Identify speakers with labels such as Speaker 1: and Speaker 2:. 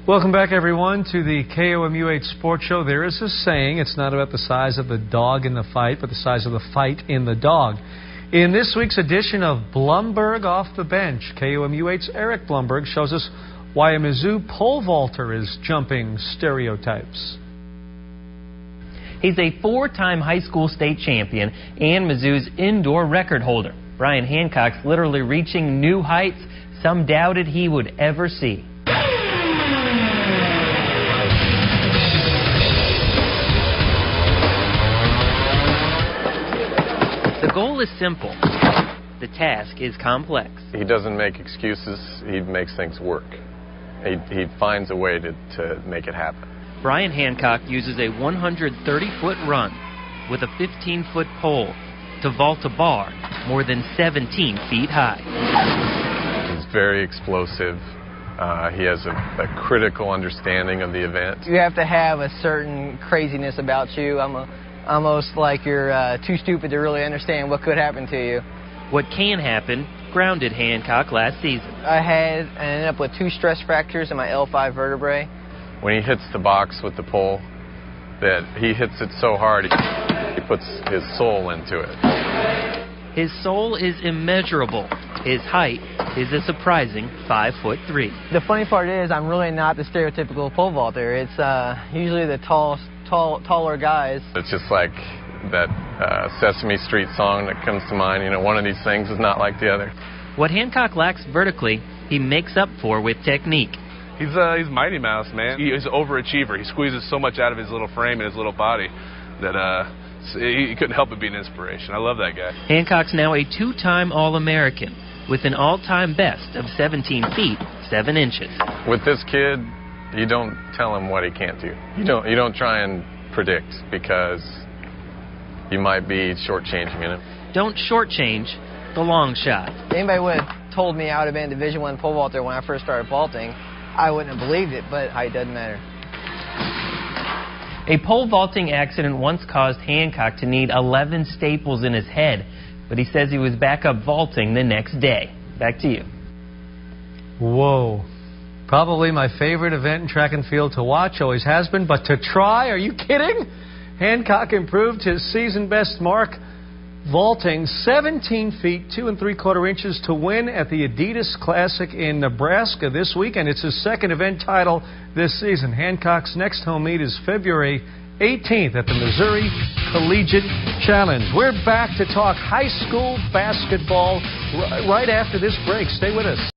Speaker 1: Welcome back, everyone, to the KOMU8 Sports Show. There is a saying, it's not about the size of the dog in the fight, but the size of the fight in the dog. In this week's edition of Blumberg Off the Bench, KOMU8's Eric Blumberg shows us why a Mizzou pole vaulter is jumping stereotypes.
Speaker 2: He's a four-time high school state champion and Mizzou's indoor record holder. Brian Hancock's literally reaching new heights some doubted he would ever see. The goal is simple. The task is complex.
Speaker 3: He doesn't make excuses. He makes things work. He finds a way to make it happen.
Speaker 2: Brian Hancock uses a 130-foot run with a 15-foot pole to vault a bar more than 17 feet high.
Speaker 3: He's very explosive. He has a critical understanding of the event.
Speaker 4: You have to have a certain craziness about you. Almost like you're too stupid to really understand what could happen to you.
Speaker 2: What can happen grounded Hancock last season.
Speaker 4: I ended up with 2 stress fractures in my L5 vertebrae.
Speaker 3: When he hits the box with the pole, that he hits it so hard, he puts his soul into it.
Speaker 2: His soul is immeasurable. His height is a surprising 5'3".
Speaker 4: The funny part is I'm really not the stereotypical pole vaulter. It's usually the taller guys.
Speaker 3: It's just like that Sesame Street song that comes to mind, you know, one of these things is not like the other.
Speaker 2: What Hancock lacks vertically, he makes up for with technique.
Speaker 5: He's Mighty Mouse, man. He's an overachiever. He squeezes so much out of his little frame and his little body that he couldn't help but be an inspiration. I love that guy.
Speaker 2: Hancock's now a 2-time All-American with an all-time best of 17 feet, 7 inches.
Speaker 3: With this kid, you don't tell him what he can't do. You don't try and predict, because you might be shortchanging him.
Speaker 2: Don't shortchange the long shot.
Speaker 4: If anybody would have told me I would have been a Division I pole vaulter when I first started vaulting, I wouldn't have believed it, but height doesn't matter.
Speaker 2: A pole vaulting accident once caused Hancock to need 11 staples in his head, but he says he was back up vaulting the next day. Back to you.
Speaker 1: Whoa. Probably my favorite event in track and field to watch, always has been, but to try, are you kidding? Hancock improved his season best mark, vaulting 17 feet 2 3/4 inches to win at the Adidas Classic in Nebraska this week, and it's his second event title this season. Hancock's next home meet is February 18th at the Missouri Collegiate Challenge. We're back to talk high school basketball right after this break. Stay with us.